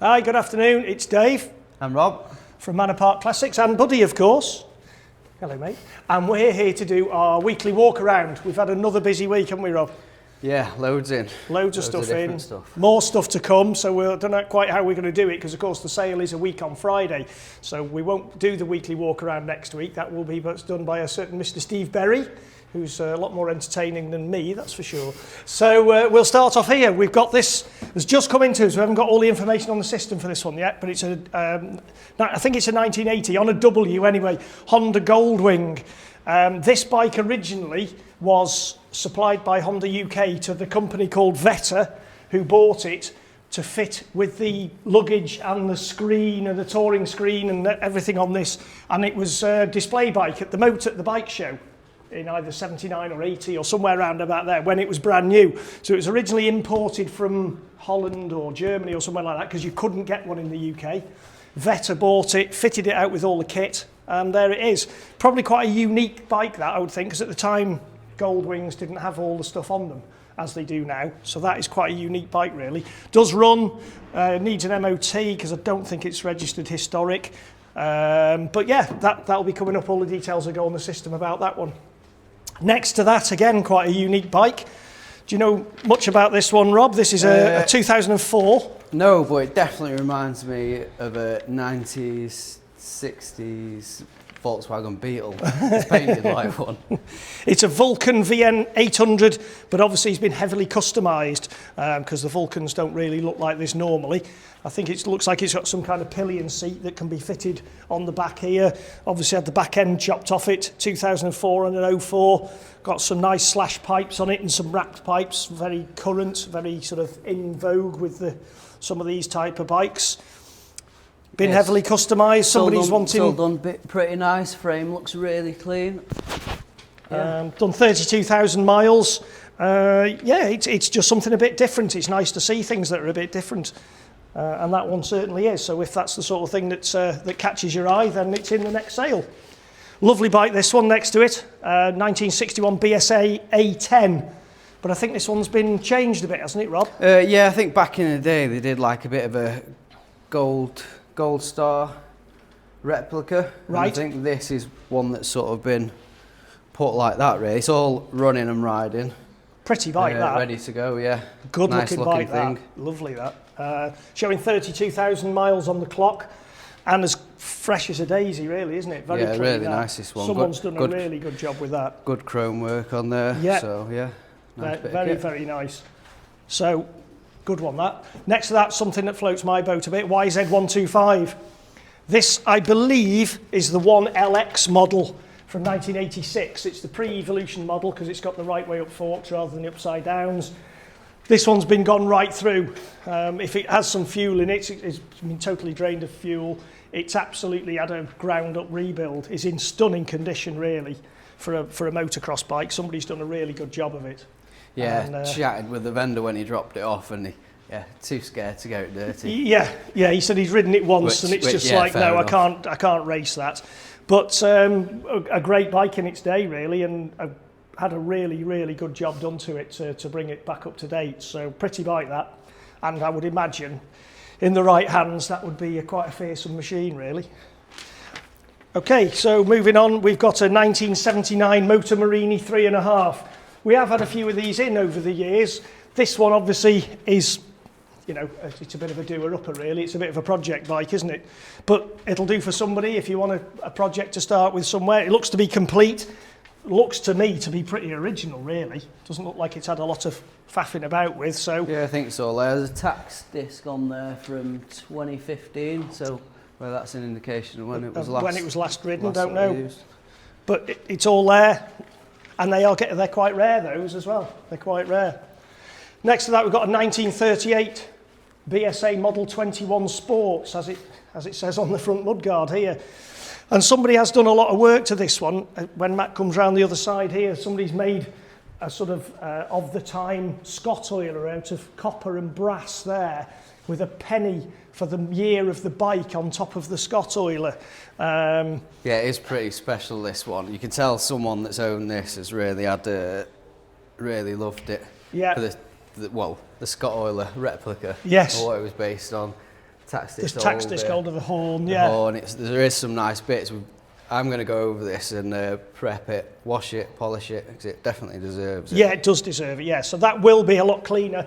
Hi, good afternoon. It's Dave. I'm Rob. From Manor Park Classics, and Buddy, of course. Hello, mate. And we're here to do our weekly walk around. We've had another busy week, haven't we, Rob? Yeah, loads in. Loads of stuff in. More stuff to come, so we don't know quite how we're going to do it, because, of course, the sale is a week on Friday. So we won't do the weekly walk around next week. That will be done by a certain Mr. Steve Berry, who's a lot more entertaining than me, that's for sure. So we'll start off here. We've got this, it's just come into us, we haven't got all the information on the system for this one yet, but it's I think it's a 1980, on a W anyway, Honda Goldwing. This bike originally was supplied by Honda UK to the company called Vetta, who bought it to fit with the luggage and the screen and the touring screen and everything on this. And it was a display bike at the bike show in either 79 or 80 or somewhere around about there when it was brand new. So it was originally imported from Holland or Germany or somewhere like that, because you couldn't get one in the UK. Vetta bought it, fitted it out with all the kit, and there it is. Probably quite a unique bike, that, I would think, because at the time Goldwings didn't have all the stuff on them as they do now. So that is quite a unique bike, really. Does run, needs an MOT because I don't think it's registered historic. But yeah, that'll be coming up. All the details will go on the system about that one. Next to that, again, quite a unique bike. Do you know much about this one, Rob? This is a 2004. No, but it definitely reminds me of a 90s, 60s Volkswagen Beetle. It's painted like one. It's a Vulcan VN 800, but obviously it's been heavily customised because the Vulcans don't really look like this normally. I think it looks like it's got some kind of pillion seat that can be fitted on the back here. Obviously had the back end chopped off it, 2004 and an 04. Got some nice slash pipes on it and some wrapped pipes, very current, very sort of in vogue with some of these type of bikes. Been heavily customised. Somebody's wanting. Still done pretty nice. Frame looks really clean. Done 32,000 miles. Yeah, it's just something a bit different. It's nice to see things that are a bit different, and that one certainly is. So if that's the sort of thing that catches your eye, then it's in the next sale. Lovely bike, this one next to it. 1961 BSA A10. But I think this one's been changed a bit, hasn't it, Rob? Yeah, I think back in the day they did like a bit of a gold star replica. Right. And I think this is one that's sort of been put like that, really. It's all running and riding. Pretty bike, that. Ready to go, yeah. Good nice looking bike, thing. That. Lovely, that. Showing 32,000 miles on the clock, and as fresh as a daisy, really, isn't it? Very clean, really nice, this one. Someone's done a really good job with that. Good chrome work on there. Yeah. So, yeah. Nice Very nice. So, good one, that. Next to that, something that floats my boat a bit, YZ125. This, I believe, is the 1LX model from 1986. It's the pre-Evolution model because it's got the right way up forks rather than the upside downs. This one's been gone right through. If it has some fuel in it, it's been totally drained of fuel. It's absolutely had a ground-up rebuild. It's in stunning condition, really, for a motocross bike. Somebody's done a really good job of it. Yeah, and, chatted with the vendor when he dropped it off, and too scared to get it dirty. Yeah, he said he's ridden it once, and it's just like, no, enough. I can't race that. But a great bike in its day, really, and had a really, really good job done to it to bring it back up to date. So pretty bike, that. And I would imagine, in the right hands, that would be quite a fearsome machine, really. Okay, so moving on, we've got a 1979 Moto Morini 3.5. We have had a few of these in over the years. This one obviously is, it's a bit of a doer-upper, really. It's a bit of a project bike, isn't it? But it'll do for somebody if you want a project to start with somewhere. It looks to be complete. Looks to me to be pretty original, really. Doesn't look like it's had a lot of faffing about with, so... Yeah, I think so. There's a tax disc on there from 2015, so that's an indication of when it was last ridden, don't know. Used. But it's all there. And they're quite rare, those, as well. They're quite rare. Next to that, we've got a 1938 BSA Model 21 Sports, as it says on the front mudguard here. And somebody has done a lot of work to this one. When Matt comes round the other side here, somebody's made a sort of the time Scott oiler out of copper and brass there, with a penny for the year of the bike on top of the Scott oiler. Yeah, it is pretty special, this one. You can tell someone that's owned this has really really loved it. Yeah. For the Scott oiler replica. Yes. Or what it was based on. tax disc holder, the horn, the horn. There is some nice bits. I'm going to go over this and prep it, wash it, polish it, because it definitely deserves it. Yeah, it does deserve it, yeah. So that will be a lot cleaner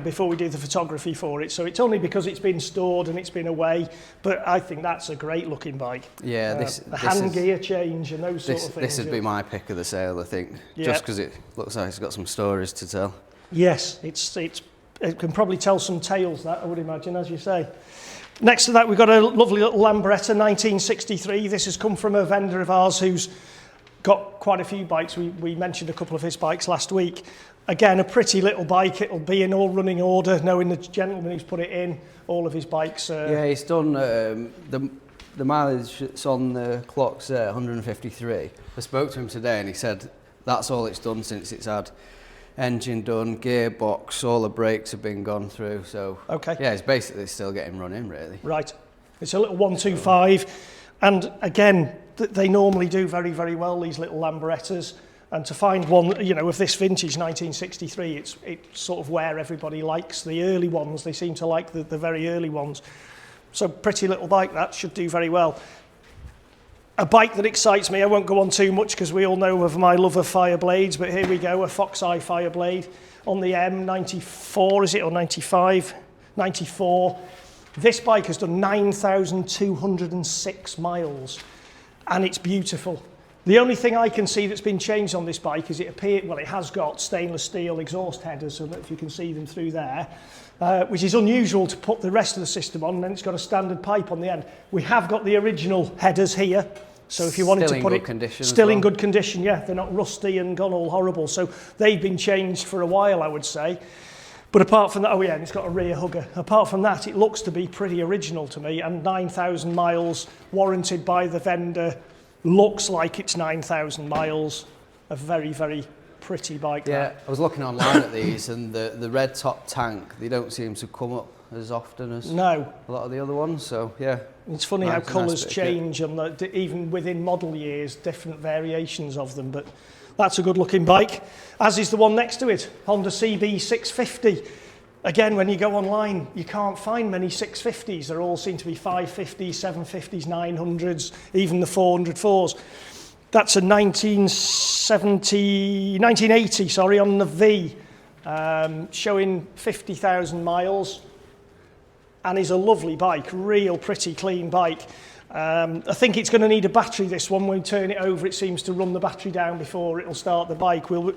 before we do the photography for it. So it's only because it's been stored and it's been away, but I think that's a great looking bike. Yeah, the hand gear change and those sort of things. This would be my pick of the sale, I think, just because it looks like it's got some stories to tell. Yes, it can probably tell some tales, that, I would imagine, as you say. Next to that, we've got a lovely little Lambretta 1963. This has come from a vendor of ours who's got quite a few bikes. We mentioned a couple of his bikes last week. Again, a pretty little bike. It'll be in all running order, knowing the gentleman who's put it in. All of his bikes. Yeah, he's done the mileage that's on the clock's 153. I spoke to him today and he said that's all it's done since it's had engine done, gearbox, all the brakes have been gone through. So okay. Yeah, it's basically still getting running really. Right. It's a little 125, and again, they normally do very, very well, these little Lambrettas. And to find one, you know, of this vintage 1963, it's sort of where everybody likes the early ones. They seem to like the very early ones. So pretty little bike, that should do very well. A bike that excites me, I won't go on too much because we all know of my love of Fireblades, but here we go, a Fox Eye Fireblade on the M94, is it, or 95? 94. This bike has done 9,206 miles, and it's beautiful. The only thing I can see that's been changed on this bike is it has got stainless steel exhaust headers, so that if you can see them through there, which is unusual to put the rest of the system on, and then it's got a standard pipe on the end. We have got the original headers here, so if you wanted to put it... Still in good condition, yeah. They're not rusty and gone all horrible, so they've been changed for a while, I would say. But apart from that, oh yeah, and it's got a rear hugger. Apart from that, it looks to be pretty original to me, and 9,000 miles warranted by the vendor. Looks like it's 9,000 miles. A very, very pretty bike. Yeah, that. I was looking online at these, and the red top tank, they don't seem to come up as often as a lot of the other ones. So yeah, it's funny how colours change, and even within model years, different variations of them. But that's a good-looking bike, as is the one next to it, Honda CB650. Again, when you go online, you can't find many 650s. They all seem to be 550s, 750s, 900s, even the 404s. That's a 1980, on the V, showing 50,000 miles, and is a lovely bike, real pretty clean bike. I think it's going to need a battery, this one. When we turn it over, it seems to run the battery down before it'll start the bike. But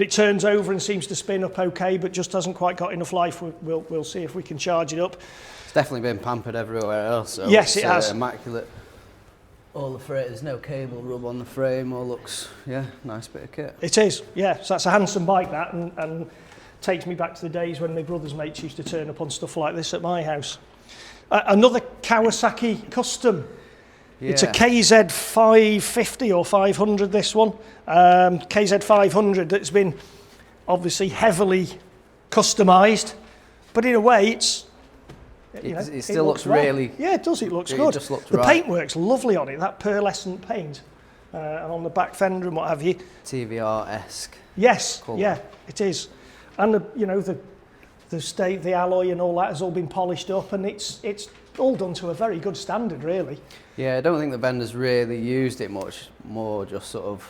it turns over and seems to spin up okay, but just hasn't quite got enough life. We'll see if we can charge it up. It's definitely been pampered everywhere else. So yes, it has. Immaculate. All the frame, there's no cable rub on the frame. All looks, nice bit of kit. It is, yeah. So that's a handsome bike, that, and takes me back to the days when my brother's mates used to turn up on stuff like this at my house. Another Kawasaki Custom. Yeah. It's a KZ 550 or 500, this one. KZ 500 that's been obviously heavily customised, but in a way it still looks really... Yeah, it does, it looks good. Just looks the paintwork's lovely on it, that pearlescent paint, and on the back fender and what have you. TVR-esque. Yes, colour. Yeah, it is. And the alloy and all that has all been polished up, and it's all done to a very good standard, really. Yeah, I don't think the vendor's really used it much, more just sort of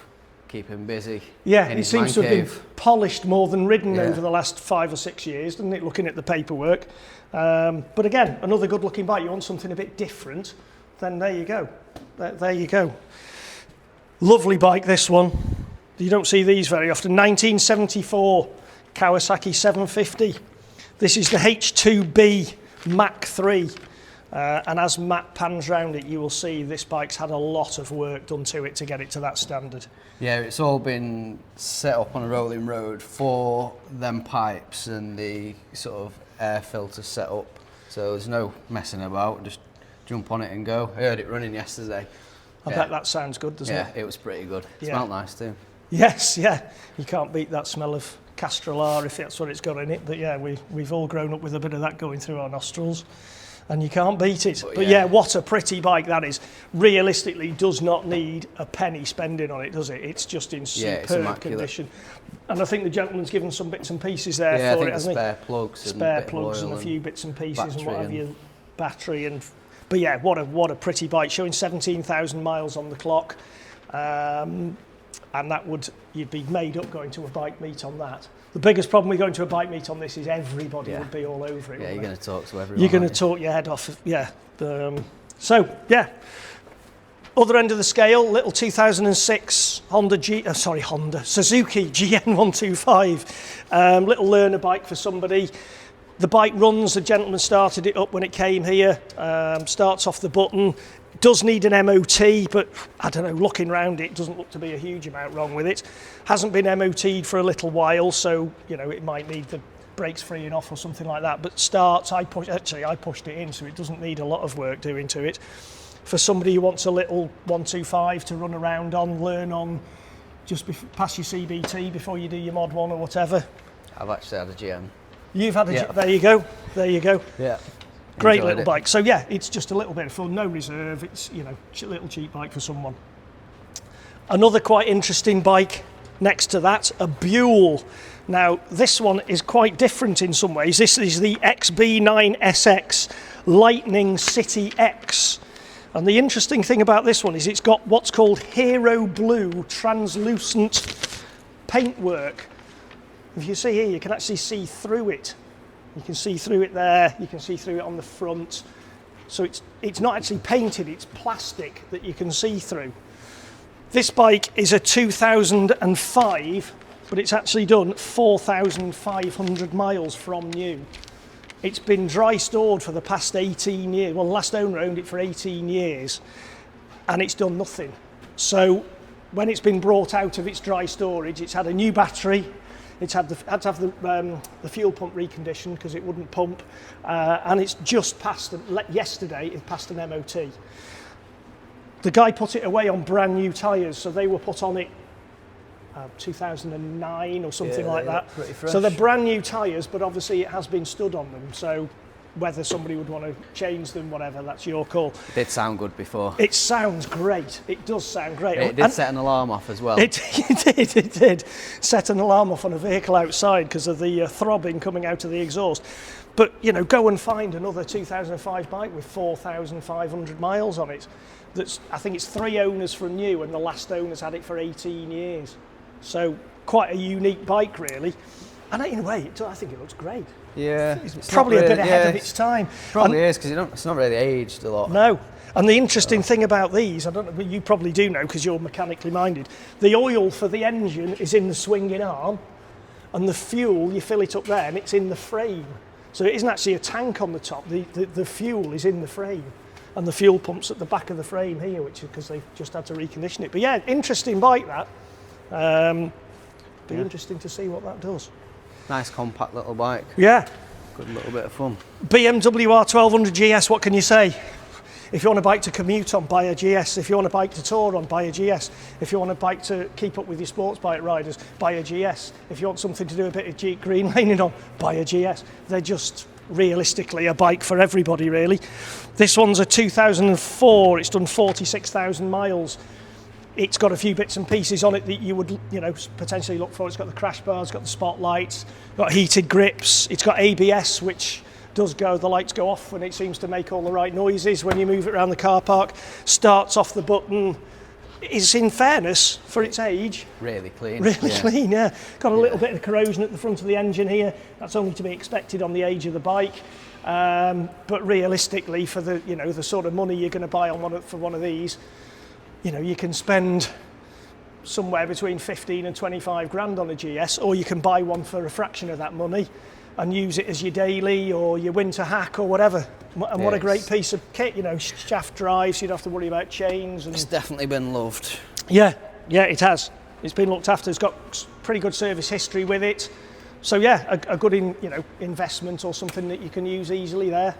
keep him busy. Yeah, it seems to have been polished more than ridden over the last 5 or 6 years, doesn't it, looking at the paperwork. But again, another good looking bike. You want something a bit different, then there you go. There you go. Lovely bike, this one. You don't see these very often. 1974 Kawasaki 750. This is the H2B Mach IV, and as Matt pans round it, you will see this bike's had a lot of work done to it to get it to that standard. Yeah, it's all been set up on a rolling road for them pipes and the sort of air filter set up, so there's no messing about, just jump on it and go. I heard it running yesterday. I bet that sounds good, doesn't it? Yeah, it was pretty good. It smelled nice too. Yes, yeah. You can't beat that smell of Castrol R if that's what it's got in it, but yeah, we've all grown up with a bit of that going through our nostrils. And you can't beat it. But yeah, what a pretty bike that is. Realistically, does not need a penny spending on it, does it? It's just in superb condition. And I think the gentleman's given some bits and pieces there for it, hasn't he? Spare plugs. Spare plugs and a few bits and pieces and what have you. Battery and... But yeah, what a pretty bike, showing 17,000 miles on the clock. And that you'd be made up going to a bike meet on that. The biggest problem with going to a bike meet on this is everybody would be all over it. Yeah, you're going to talk to everyone. You're going to talk your head off. Yeah. So yeah. Other end of the scale, little 2006 Suzuki GN125. Little learner bike for somebody. The bike runs. The gentleman started it up when it came here. Starts off the button. Does need an MOT, but I don't know, looking round it doesn't look to be a huge amount wrong with it. Hasn't been MOT'd for a little while, so it might need the brakes freeing off or something like that. But starts, I pushed it in, so it doesn't need a lot of work doing to it. For somebody who wants a little 125 to run around on, learn on, just pass your CBT before you do your Mod 1 or whatever. I've actually had a GM. You've had a GM, there you go. Yeah. Great little bike. So yeah, it's just a little bit of fun, no reserve. It's, a little cheap bike for someone. Another quite interesting bike next to that, a Buell. Now, this one is quite different in some ways. This is the XB9SX Lightning City X. And the interesting thing about this one is it's got what's called Hero Blue translucent paintwork. If you see here, you can actually see through it. You can see through it there, you can see through it on the front. So it's not actually painted, it's plastic that you can see through. This bike is a 2005, but it's actually done 4,500 miles from new. It's been dry stored for the past 18 years. Well, the last owner owned it for 18 years, and it's done nothing. So when it's been brought out of its dry storage, it's had a new battery. It's had to have the fuel pump reconditioned because it wouldn't pump, and it's just passed. Yesterday, it passed an MOT. The guy put it away on brand new tyres, so they were put on it 2009 or something like that. Pretty fresh. So they're brand new tyres, but obviously it has been stood on them. So whether somebody would want to change them, whatever, that's your call. It did sound good before. It sounds great. It does sound great. It did set an alarm off as well. It did set an alarm off on a vehicle outside because of the throbbing coming out of the exhaust. But, go and find another 2005 bike with 4,500 miles on it. I think it's 3 owners from new, and the last owner's had it for 18 years. So quite a unique bike, really. And in a way, I think it looks great. Yeah, it's probably really, a bit ahead of its time. Probably is, because it's not really aged a lot. No. And the interesting thing about these, I don't know, you probably do know because you're mechanically minded, the oil for the engine is in the swinging arm, and the fuel, you fill it up there, and it's in the frame. So it isn't actually a tank on the top, the fuel is in the frame. And the fuel pump's at the back of the frame here, which is because they've just had to recondition it. But yeah, interesting bike that. Be interesting to see what that does. Nice compact little bike. Yeah. Good little bit of fun. BMW R1200 GS, what can you say? If you want a bike to commute on, buy a GS. If you want a bike to tour on, buy a GS. If you want a bike to keep up with your sports bike riders, buy a GS. If you want something to do a bit of Jeep green laning on, buy a GS. They're just realistically a bike for everybody, really. This one's a 2004. It's done 46,000 miles. It's got a few bits and pieces on it that you would, potentially look for. It's got the crash bars, it's got the spotlights, got heated grips. It's got ABS, which does go, the lights go off when it seems to make all the right noises when you move it around the car park. Starts off the button. Is, in fairness, for its age, really clean. Really clean, yeah. Got a little bit of corrosion at the front of the engine here. That's only to be expected on the age of the bike. But realistically, for the the sort of money you're going to buy on for one of these, you can spend somewhere between 15 and 25 grand on a GS, or you can buy one for a fraction of that money and use it as your daily or your winter hack or whatever. And what a great piece of kit, shaft drives, you don't have to worry about chains. And it's definitely been loved. Yeah, it has. It's been looked after. It's got pretty good service history with it. So yeah, a good investment or something that you can use easily there.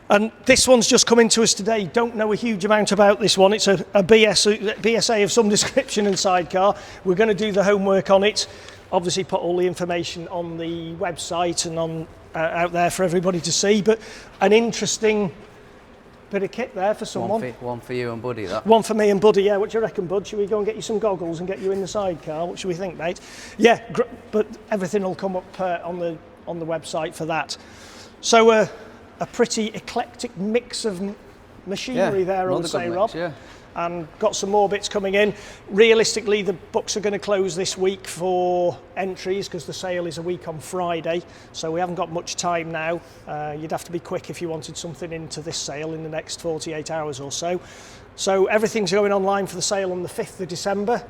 And this one's just come into us today. Don't know a huge amount about this one. It's a BSA of some description and sidecar. We're going to do the homework on it. Obviously put all the information on the website and on out there for everybody to see. But an interesting bit of kit there for someone. One for you and Buddy, that. One for me and Buddy, yeah. What do you reckon, Bud? Should we go and get you some goggles and get you in the sidecar? What should we think, mate? Yeah, but everything will come up on the website for that. So a pretty eclectic mix of machinery there, I would say, Rob. Yeah. And got some more bits coming in. Realistically, the books are going to close this week for entries because the sale is a week on Friday, so we haven't got much time now. You'd have to be quick if you wanted something into this sale in the next 48 hours or so. So everything's going online for the sale on the 5th of December.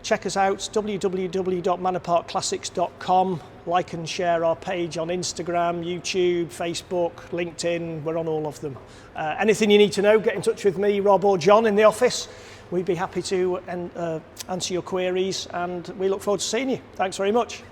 Check us out, www.manorparkclassics.com. Like and share our page on Instagram, YouTube, Facebook, LinkedIn. We're on all of them. Anything you need to know, get in touch with me, Rob or John in the office. We'd be happy to answer your queries, and we look forward to seeing you. Thanks very much.